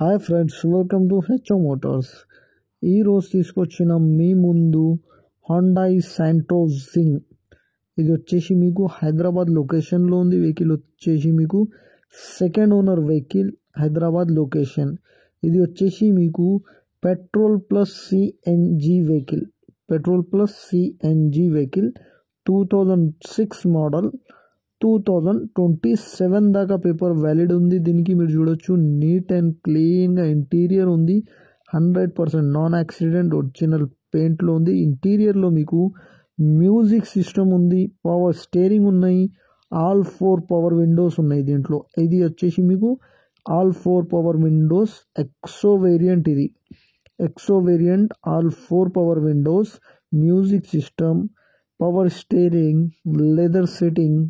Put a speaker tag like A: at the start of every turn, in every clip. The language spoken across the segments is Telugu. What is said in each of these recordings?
A: Hi friends, welcome to HO Motors. ఈరోజు తీసుకొచ్చిన మీ ముందు హోండాయ్ శాంట్రోస్ జింగ్. ఇది వచ్చేసి మీకు హైదరాబాద్ లొకేషన్లో ఉంది. వెహికల్ వచ్చేసి మీకు second owner vehicle, Hyderabad location. ఇది వచ్చేసి మీకు petrol plus CNG vehicle. 2006 model, 2027 దాకా పేపర్ వ్యాలిడ్ ఉంది. దీనికి మీరు చూడొచ్చు, నీట్ అండ్ క్లీన్గా ఇంటీరియర్ ఉంది. 100% నాన్ యాక్సిడెంట్ ఒరిజినల్ పెయింట్లో ఉంది. ఇంటీరియర్లో మీకు మ్యూజిక్ సిస్టమ్ ఉంది, పవర్ స్టీరింగ్ ఉన్నాయి, ఆల్ 4 పవర్ విండోస్ ఉన్నాయి దీంట్లో. ఇది వచ్చేసి మీకు all 4 power windows Exo variant. ఇది Exo variant, all 4 power windows, music system, power steering, leather sitting,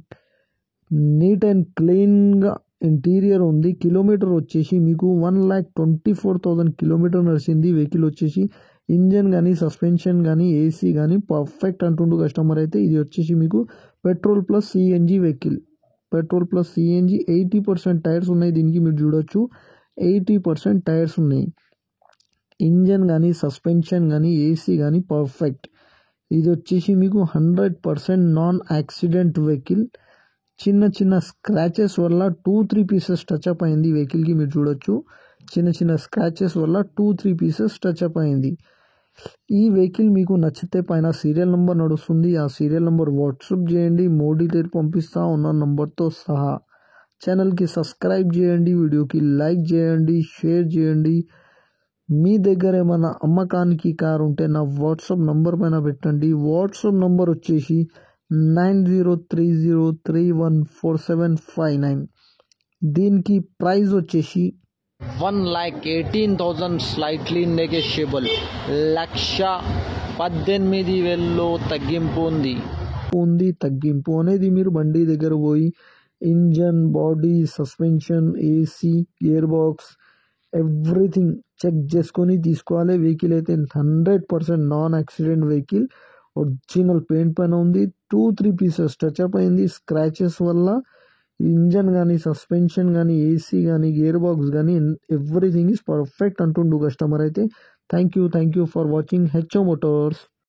A: neat and క్లీన్గా ఇంటీరియర్ ఉంది. కిలోమీటర్ వచ్చేసి మీకు 1,24,000 కిలోమీటర్ నడిచింది వెహికల్ వచ్చేసి. ఇంజన్ కానీ, సస్పెన్షన్ కానీ, ఏసీ కానీ పర్ఫెక్ట్ అంటుండు కస్టమర్ అయితే. ఇది వచ్చేసి మీకు petrol plus CNG vehicle. 80% tyres ఉన్నాయి దీనికి, మీరు చూడొచ్చు 80% టైర్స్ ఉన్నాయి. ఇంజన్ కానీ, సస్పెన్షన్ కానీ, ఏసీ కానీ పర్ఫెక్ట్. ఇది వచ్చేసి మీకు 100% నాన్ యాక్సిడెంట్ వెహికల్. చిన్న చిన్న స్క్రాచెస్ వల్ల 2-3 పీసెస్ టచ్అప్ అయింది వెహికల్కి, మీరు చూడొచ్చు. చిన్న స్క్రాచెస్ వల్ల 2-3 పీసెస్ టచ్అప్ అయింది. ఈ వెహికల్ మీకు నచ్చితే పైన సీరియల్ నెంబర్ నడుస్తుంది, ఆ సీరియల్ నెంబర్ వాట్సాప్ చేయండి. మోర్ డీటెయిల్ పంపిస్తా ఉన్న నంబర్తో సహా. ఛానల్కి సబ్స్క్రైబ్ చేయండి, వీడియోకి లైక్ చేయండి, షేర్ చేయండి. మీ దగ్గర ఏమైనా అమ్మకానికి కారు ఉంటే నా వాట్సాప్ నంబర్ పైన పెట్టండి. వాట్సాప్ నంబర్ వచ్చేసి 9030314759. దీనికి ప్రైస్ వచ్చేసి
B: 1,18,000 స్లైట్లీ నెగోషియబుల్. 1,18,000 తగ్గింపు ఉంది.
A: తగ్గింపు అనేది మీరు బండి దగ్గర పోయి engine, body, suspension, AC, gear box everything check చేసుకొని తీసుకోవాలి. వెహికల్ అయితే 100% non accident vehicle. Original paint పైన ఉంది. 2-3 పీసెస్ టచ్అప్ అయింది స్క్రాచెస్ వల్ల. ఇంజన్ కానీ, సస్పెన్షన్ కానీ, ఏసీ కానీ, గేర్ బాక్స్ కానీ ఎవ్రీథింగ్ ఈజ్ పర్ఫెక్ట్ అంటుండు కస్టమర్ అయితే. Thank you for watching HO Motors.